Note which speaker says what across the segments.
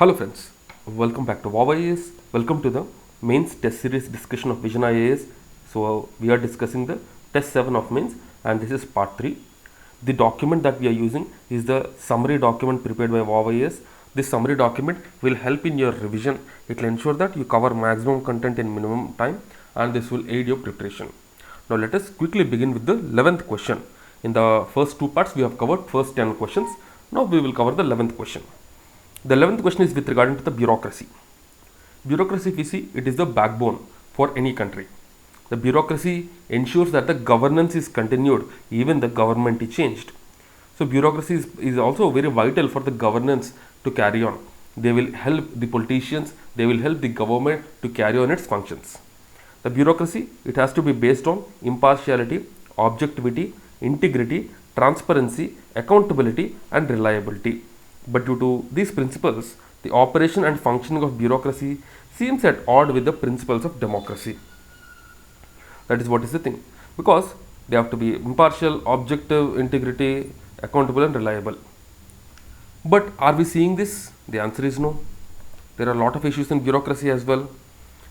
Speaker 1: Hello friends, welcome back to VOW IAS. Welcome to the mains test series discussion of Vision IAS. So we are discussing the test 7 of mains and this is part 3. The document that we are using is the summary document prepared by VOW IAS. This summary document will help in your revision. It will ensure that you cover maximum content in minimum time and this will aid your preparation. Now let us quickly begin with the 11th question. In the first two parts we have covered first 10 questions. Now we will cover the 11th question. The 11th question is with regard to the bureaucracy. Bureaucracy, if you see, it is the backbone for any country. The bureaucracy ensures that the governance is continued even the government is changed. So bureaucracy is also very vital for the governance to carry on. They will help the politicians, they will help the government to carry on its functions. The bureaucracy, it has to be based on impartiality, objectivity, integrity, transparency, accountability and reliability. But due to these principles, the operation and functioning of bureaucracy seems at odds with the principles of democracy. That is what is the thing. Because they have to be impartial, objective, integrity, accountable and reliable. But are we seeing this? The answer is no. There are a lot of issues in bureaucracy as well.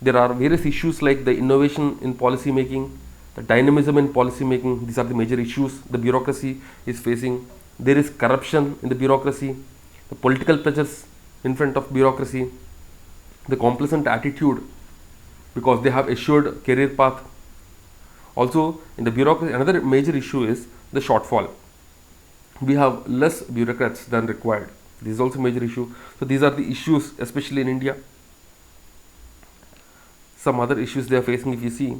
Speaker 1: There are various issues like the innovation in policy making, the dynamism in policy making. These are the major issues the bureaucracy is facing. There is corruption in the bureaucracy, the political pressures in front of bureaucracy, the complacent attitude because they have assured career path. Also in the bureaucracy, another major issue is the shortfall. We have less bureaucrats than required. This is also a major issue. So these are the issues, especially in India. Some other issues they are facing, if you see,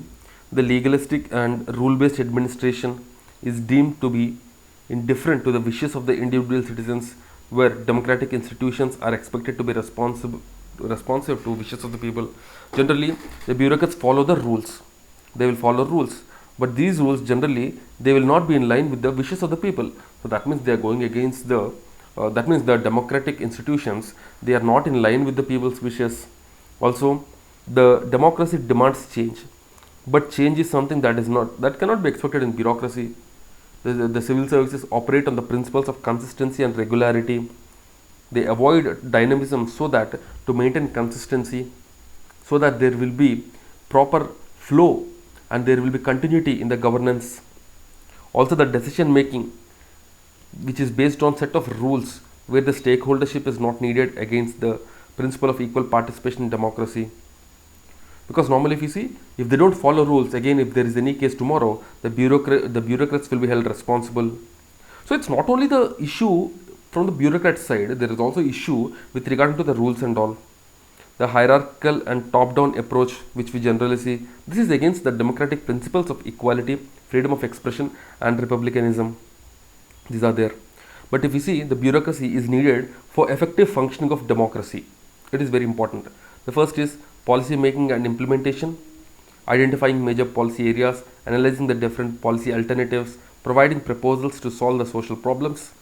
Speaker 1: the legalistic and rule-based administration is deemed to be indifferent to the wishes of the individual citizens, where democratic institutions are expected to be responsive to wishes of the people. Generally, the bureaucrats follow the rules. They will follow rules, but these rules generally they will not be in line with the wishes of the people. So that means they are going against the that means the democratic institutions, they are not in line with the people's wishes. Also, the democracy demands change, but change is something that cannot be expected in bureaucracy. The civil services operate on the principles of consistency and regularity. They avoid dynamism so that to maintain consistency, so that there will be proper flow and there will be continuity in the governance. Also the decision making, which is based on set of rules where the stakeholdership is not needed against the principle of equal participation in democracy. Because normally if you see, if they don't follow rules, again if there is any case tomorrow, the bureaucrats will be held responsible. So it's not only the issue from the bureaucrat side, there is also issue with regard to the rules and all. The hierarchical and top-down approach which we generally see, this is against the democratic principles of equality, freedom of expression and republicanism. These are there. But if you see, the bureaucracy is needed for effective functioning of democracy. It is very important. The first is policy making and implementation, identifying major policy areas, analyzing the different policy alternatives, providing proposals to solve the social problems,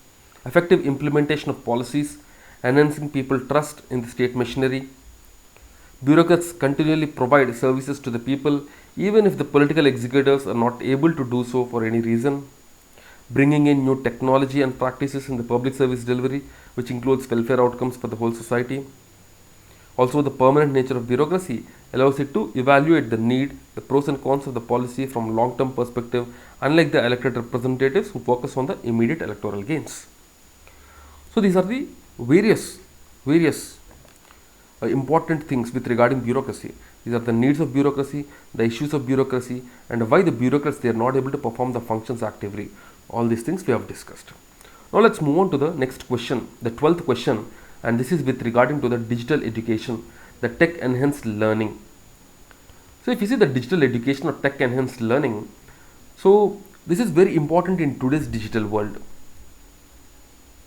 Speaker 1: effective implementation of policies, enhancing people trust in the state machinery. Bureaucrats continually provide services to the people even if the political executives are not able to do so for any reason. Bringing in new technology and practices in the public service delivery, which includes welfare outcomes for the whole society. Also, the permanent nature of bureaucracy allows it to evaluate the need, the pros and cons of the policy from long-term perspective, unlike the elected representatives who focus on the immediate electoral gains. So these are the various important things with regarding bureaucracy. These are the needs of bureaucracy, the issues of bureaucracy, and why the bureaucrats they are not able to perform the functions actively. All these things we have discussed. Now let's move on to the next question, the 12th question. And this is with regarding to the digital education, the tech enhanced learning. So if you see the digital education or tech enhanced learning, so this is very important in today's digital world,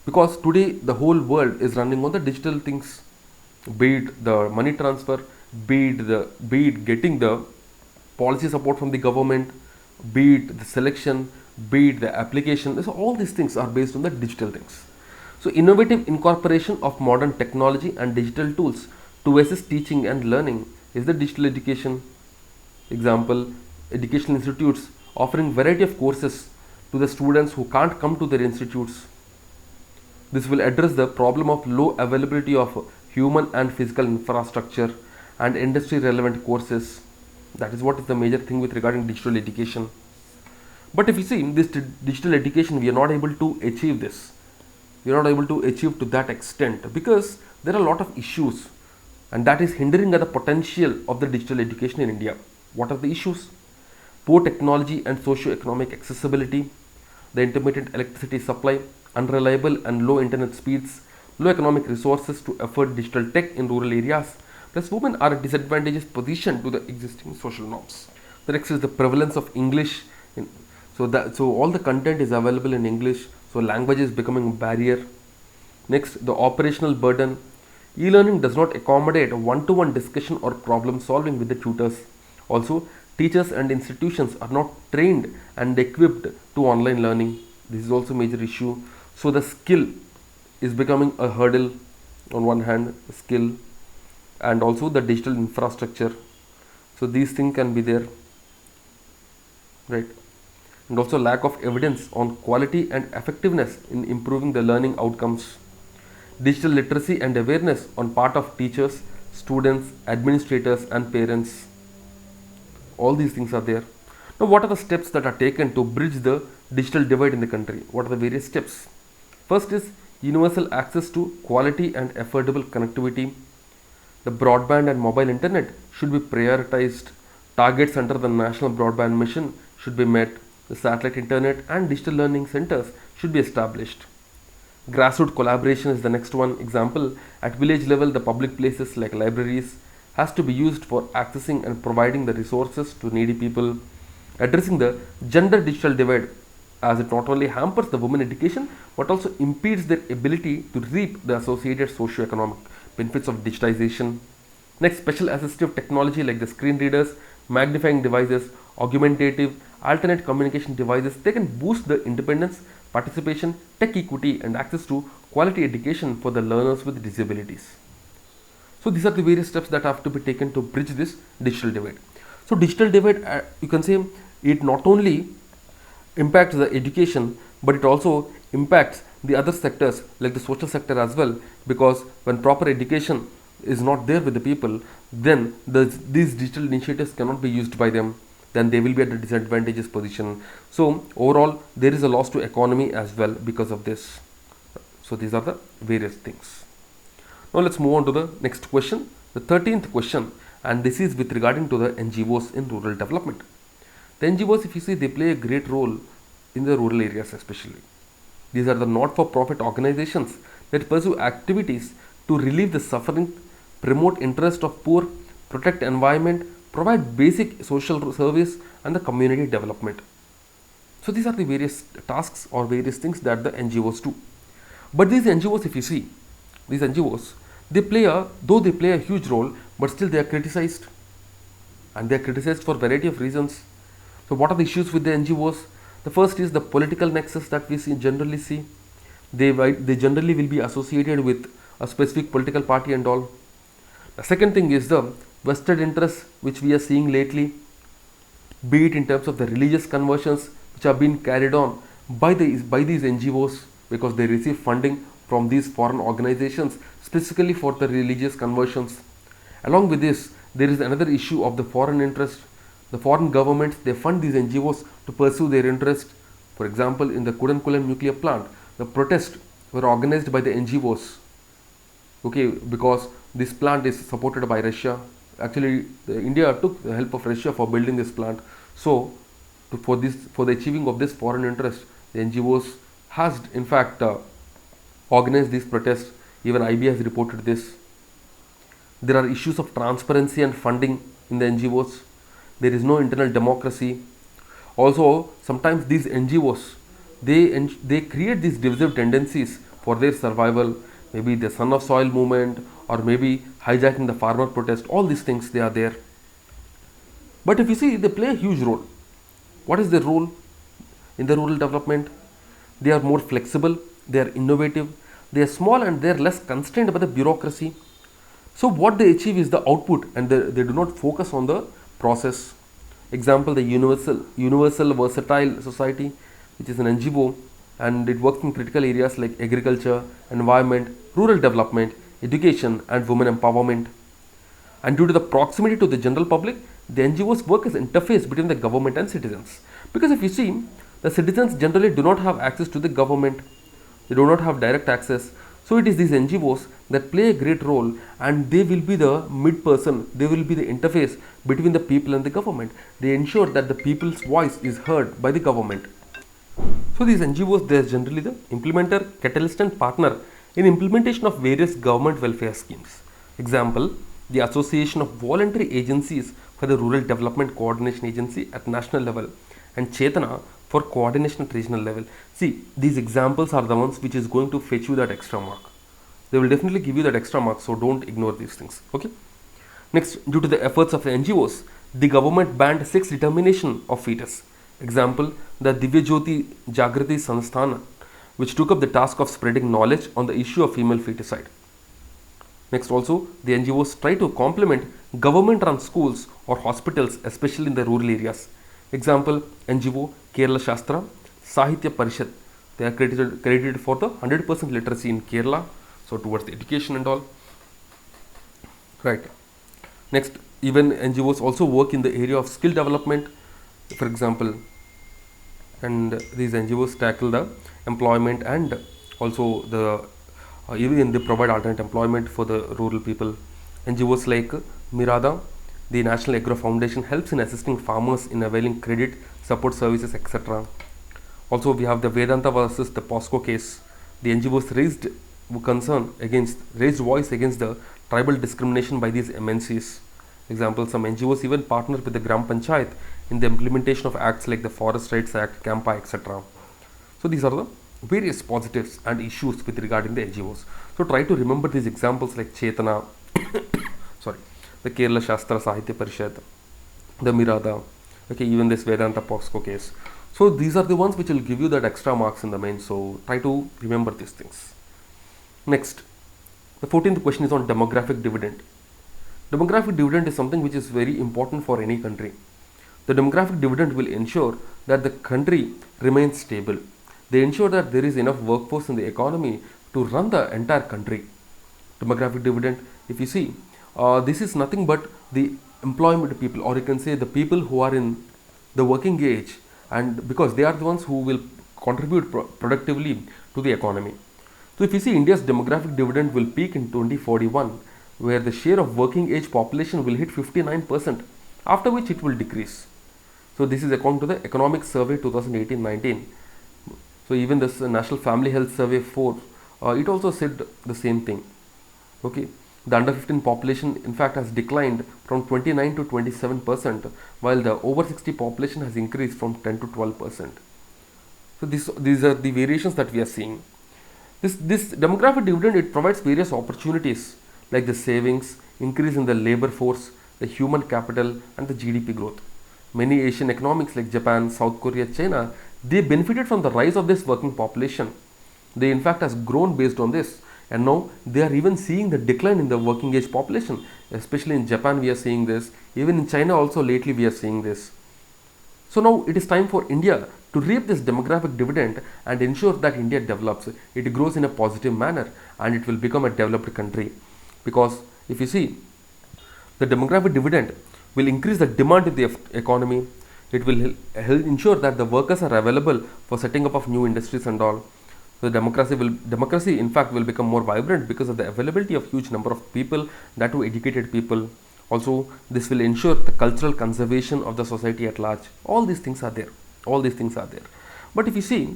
Speaker 1: because today the whole world is running on the digital things, be it the money transfer, be it getting the policy support from the government, be it the selection, be it the application. So all these things are based on the digital things. So innovative incorporation of modern technology and digital tools to assist teaching and learning is the digital education. Example, educational institutes offering variety of courses to the students who can't come to their institutes. This will address the problem of low availability of human and physical infrastructure, and industry relevant courses. That is what is the major thing with regarding digital education. But if you see in this digital education, we are not able to achieve this. We are not able to achieve to that extent because there are a lot of issues, and that is hindering the potential of the digital education in India. What are the issues? Poor technology and socio-economic accessibility, the intermittent electricity supply, unreliable and low internet speeds, low economic resources to afford digital tech in rural areas. Plus, women are at disadvantageous position to the existing social norms. The next is the prevalence of English. So all the content is available in English. So language is becoming a barrier. Next, the operational burden. E-learning does not accommodate one-to-one discussion or problem solving with the tutors. Also, teachers and institutions are not trained and equipped to online learning. This is also a major issue. So the skill is becoming a hurdle on one hand, skill, and also the digital infrastructure. So these things can be there, right? And also lack of evidence on quality and effectiveness in improving the learning outcomes. Digital literacy and awareness on part of teachers, students, administrators and parents. All these things are there. Now what are the steps that are taken to bridge the digital divide in the country? What are the various steps? First is universal access to quality and affordable connectivity. The broadband and mobile internet should be prioritized. Targets under the National Broadband Mission should be met. The satellite internet and digital learning centers should be established. Grassroots collaboration is the next one. Example, at village level, the public places like libraries has to be used for accessing and providing the resources to needy people. Addressing the gender digital divide, as it not only hampers the women education but also impedes their ability to reap the associated socio-economic benefits of digitization. Next, special assistive technology like the screen readers, magnifying devices, augmentative, alternate communication devices, they can boost the independence, participation, tech equity and access to quality education for the learners with disabilities. So these are the various steps that have to be taken to bridge this digital divide. So digital divide, you can say it not only impacts the education but it also impacts the other sectors like the social sector as well, because when proper education is not there with the people, then these digital initiatives cannot be used by them, then they will be at a disadvantageous position. So overall there is a loss to economy as well because of this. So these are the various things. Now let's move on to the next question, the 13th question, and this is with regarding to the NGOs in rural development. The NGOs, if you see, they play a great role in the rural areas especially. These are the not-for-profit organizations that pursue activities to relieve the suffering, promote interest of poor, protect environment, provide basic social service and the community development. So these are the various tasks or various things that the NGOs do. But these NGOs, if you see, these NGOs, they play a huge role, but still they are criticized, and they are criticized for a variety of reasons. So what are the issues with the NGOs? The first is the political nexus that we generally see. They generally will be associated with a specific political party and all. The second thing is the vested interests which we are seeing lately, be it in terms of the religious conversions which are being carried on by these NGOs, because they receive funding from these foreign organizations specifically for the religious conversions. Along with this, there is another issue of the foreign interest. The foreign governments, they fund these NGOs to pursue their interest. For example, in the Kudankulam nuclear plant, the protests were organized by the NGOs. Okay, because this plant is supported by Russia. Actually, India took the help of Russia for building this plant. So, for the achieving of this foreign interest, the NGOs has in fact organized these protests. Even IB has reported this. There are issues of transparency and funding in the NGOs. There is no internal democracy. Also, sometimes these NGOs, they create these divisive tendencies for their survival. Maybe the Son of Soil movement, or maybe hijacking the farmer protest. All these things, they are there. But if you see, they play a huge role. What is their role in the rural development? They are more flexible, they are innovative, they are small, and they are less constrained by the bureaucracy. So what they achieve is the output, and they do not focus on the process. Example, the Universal Versatile Society, which is an NGO, and it works in critical areas like agriculture, environment, rural development, education and women empowerment. And due to the proximity to the general public, the NGOs work as interface between the government and citizens. Because if you see, the citizens generally do not have access to the government, they do not have direct access. So it is these NGOs that play a great role, and they will be the mid person, they will be the interface between the people and the government. They ensure that the people's voice is heard by the government. So these NGOs, they are generally the implementer, catalyst and partner in implementation of various government welfare schemes. Example, the Association of Voluntary Agencies for the Rural Development Coordination Agency at national level, and Chetana for coordination at regional level. See, these examples are the ones which is going to fetch you that extra mark. They will definitely give you that extra mark, so don't ignore these things. Okay. Next, due to the efforts of the NGOs, the government banned sex determination of fetus. Example, the Divyajyoti Jagrati Sansthan, which took up the task of spreading knowledge on the issue of female feticide. Next, also, the NGOs try to complement government-run schools or hospitals, especially in the rural areas. Example, NGO Kerala Shastra, Sahitya Parishad. They are credited for the 100% literacy in Kerala, so towards the education and all. Right. Next, even NGOs also work in the area of skill development, for example, and these NGOs tackle the employment and also the even they provide alternate employment for the rural people. NGOs like Mirada, the National Agro Foundation, helps in assisting farmers in availing credit, support services, etc. Also, we have the Vedanta versus the POSCO case. The NGOs raised voice against the tribal discrimination by these MNCs. Example, some NGOs even partner with the Gram Panchayat in the implementation of acts like the Forest Rights Act, CAMPA, etc. So these are the various positives and issues with regarding the NGOs. So try to remember these examples like Chetana, the Kerala Shastra Sahitya Parishad, the Mirada, okay, even this Vedanta POSCO case. So these are the ones which will give you that extra marks in the main. So try to remember these things. Next, the 14th question is on demographic dividend. Demographic dividend is something which is very important for any country. The demographic dividend will ensure that the country remains stable. They ensure that there is enough workforce in the economy to run the entire country. Demographic dividend, if you see, this is nothing but the employment people, or you can say the people who are in the working age, and because they are the ones who will contribute productively to the economy. So if you see, India's demographic dividend will peak in 2041, where the share of working age population will hit 59%, after which it will decrease. So this is according to the Economic Survey 2018-19. So even this National Family Health Survey 4, it also said the same thing. Okay, the under 15 population in fact has declined from 29 to 27%, while the over 60 population has increased from 10 to 12%. So these are the variations that we are seeing. This demographic dividend, it provides various opportunities like the savings, increase in the labor force, the human capital, and the GDP growth. Many Asian economics like Japan, South Korea, China, they benefited from the rise of this working population. They in fact has grown based on this, and now they are even seeing the decline in the working age population. Especially in Japan we are seeing this, even in China also lately we are seeing this. So now it is time for India to reap this demographic dividend and ensure that India develops, it grows in a positive manner, and it will become a developed country. Because if you see, the demographic dividend will increase the demand in the economy. It will help ensure that the workers are available for setting up of new industries and all. So democracy in fact will become more vibrant because of the availability of huge number of people, that too educated people. Also, this will ensure the cultural conservation of the society at large. All these things are there. But if you see,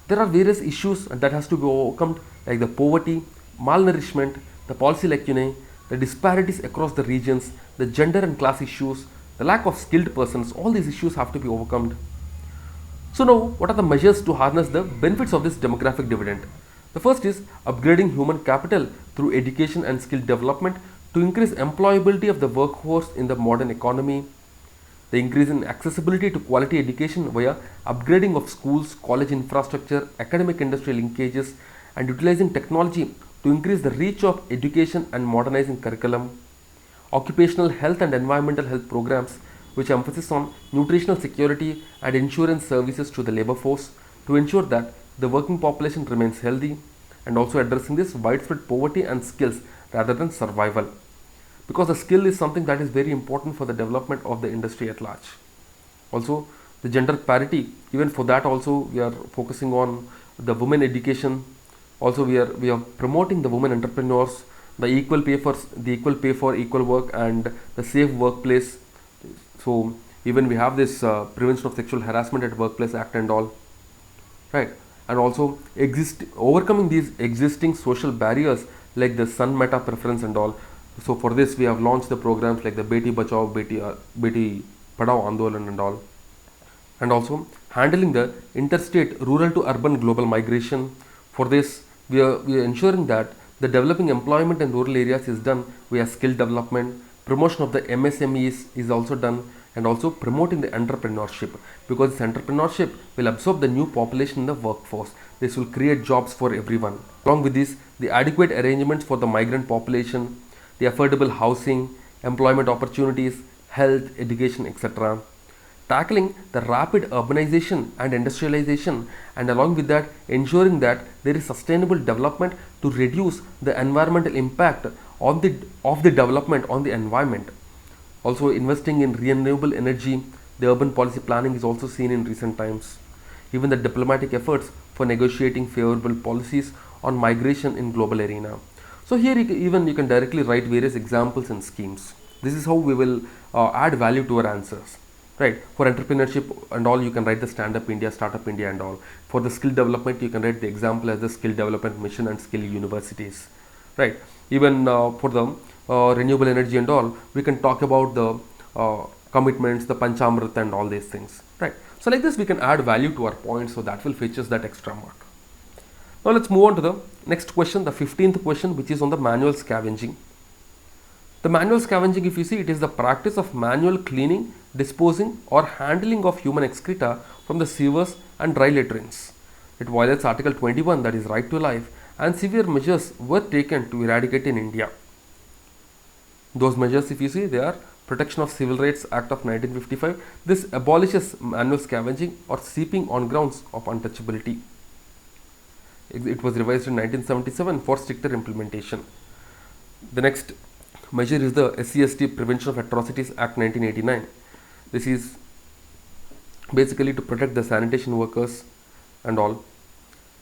Speaker 1: there are various issues that has to be overcome, like the poverty, malnourishment, the policy lacunae, the disparities across the regions, the gender and class issues, the lack of skilled persons. All these issues have to be overcome. So now, what are the measures to harness the benefits of this demographic dividend? The first is upgrading human capital through education and skill development to increase employability of the workforce in the modern economy. The increase in accessibility to quality education via upgrading of schools, college infrastructure, academic industry linkages, and utilizing technology to increase the reach of education and modernizing curriculum. Occupational health and environmental health programs, which emphasis on nutritional security and insurance services to the labor force to ensure that the working population remains healthy, and also addressing this widespread poverty and skills rather than survival, because the skill is something that is very important for the development of the industry at large. Also, the gender parity, even for that also we are focusing on the women education. Also, we are promoting the women entrepreneurs, the equal pay for equal work, and the safe workplace. So even we have this prevention of sexual harassment at workplace act and all, right? And also overcoming these existing social barriers like the sun meta preference and all. So for this we have launched the programs like the Beti Bachao, Beti Padhao Andolan and all. And also handling the interstate rural to urban global migration. For this we are ensuring that the developing employment in rural areas is done via skill development, promotion of the MSMEs is also done, and also promoting the entrepreneurship, because this entrepreneurship will absorb the new population in the workforce. This will create jobs for everyone. Along with this, the adequate arrangements for the migrant population, the affordable housing, employment opportunities, health, education, etc. Tackling the rapid urbanization and industrialization, and along with that ensuring that there is sustainable development to reduce the environmental impact of the development on the environment. Also investing in renewable energy, the urban policy planning is also seen in recent times. Even the diplomatic efforts for negotiating favorable policies on migration in global arena. So here you can directly write various examples and schemes. This is how we will add value to our answers. Right, for entrepreneurship and all, you can write the Stand Up India, Startup India and all. For the skill development, you can write the example as the skill development mission and skill universities. Right, even for the renewable energy and all, we can talk about the commitments, the Panchamrit and all these things. Right, so like this we can add value to our points, so that will fetch us that extra mark. Now let's move on to the next question, the 15th question, which is on the manual scavenging. The manual scavenging, if you see, it is the practice of manual cleaning, disposing or handling of human excreta from the sewers and dry latrines. It violates Article 21, that is right to life, and severe measures were taken to eradicate in India. Those measures, if you see, they are Protection of Civil Rights Act of 1955. This abolishes manual scavenging or seeping on grounds of untouchability. It was revised in 1977 for stricter implementation. The next measure is the SC/ST Prevention of Atrocities Act 1989. This is basically to protect the sanitation workers and all.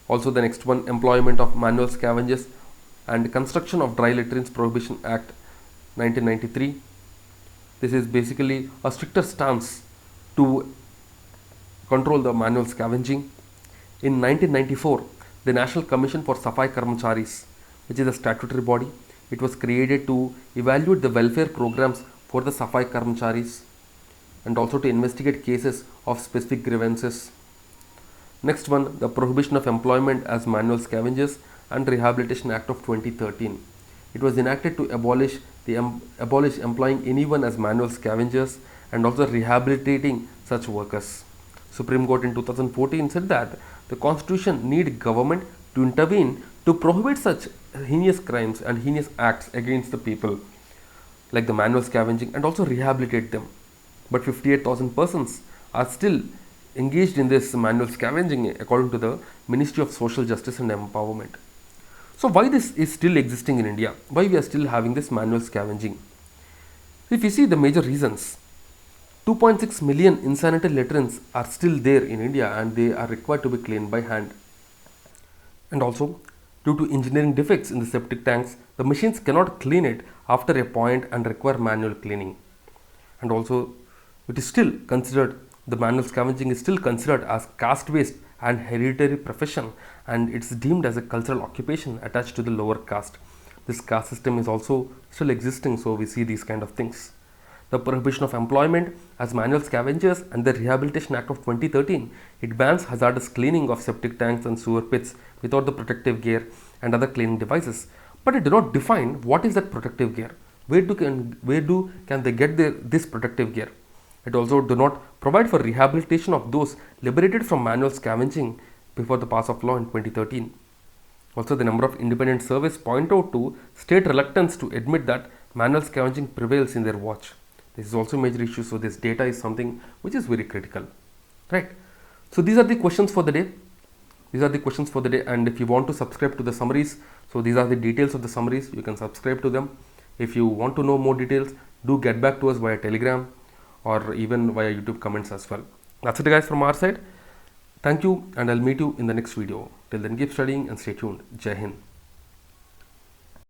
Speaker 1: Also the next one, employment of manual scavengers and construction of dry latrines Prohibition Act 1993. This is basically a stricter stance to control the manual scavenging. In 1994, the National Commission for Safai Karmacharis, which is a statutory body, it was created to evaluate the welfare programs for the Safai Karmacharis and also to investigate cases of specific grievances. Next one, the Prohibition of Employment as Manual Scavengers and Rehabilitation Act of 2013. It was enacted to abolish employing anyone as manual scavengers and also rehabilitating such workers. Supreme Court in 2014 said that the Constitution need government to intervene to prohibit such heinous crimes and heinous acts against the people like the manual scavenging and also rehabilitate them. But 58,000 persons are still engaged in this manual scavenging according to the Ministry of Social Justice and Empowerment. So why this is still existing in India? Why we are still having this manual scavenging? If you see the major reasons, 2.6 million insanitary latrines are still there in India and they are required to be cleaned by hand. And also, due to engineering defects in the septic tanks, the machines cannot clean it after a point and require manual cleaning. And also, it is still considered, the manual scavenging is still considered as caste based and hereditary profession, and it's deemed as a cultural occupation attached to the lower caste. This caste system is also still existing, so we see these kind of things. The Prohibition of Employment as Manual Scavengers and the Rehabilitation Act of 2013, it bans hazardous cleaning of septic tanks and sewer pits without the protective gear and other cleaning devices. But it do not define what is that protective gear. Where can they get this protective gear? It also do not provide for rehabilitation of those liberated from manual scavenging before the pass of law in 2013. Also, the number of independent surveys point out to state reluctance to admit that manual scavenging prevails in their watch. This is also a major issue, so this data is something which is very critical. Right. So these are the questions for the day. These are the questions for the day, and if you want to subscribe to the summaries, so these are the details of the summaries, you can subscribe to them. If you want to know more details, do get back to us via Telegram or even via YouTube comments as well. That's it guys from our side. Thank you, and I'll meet you in the next video. Till then, keep studying and stay tuned. Jai Hind.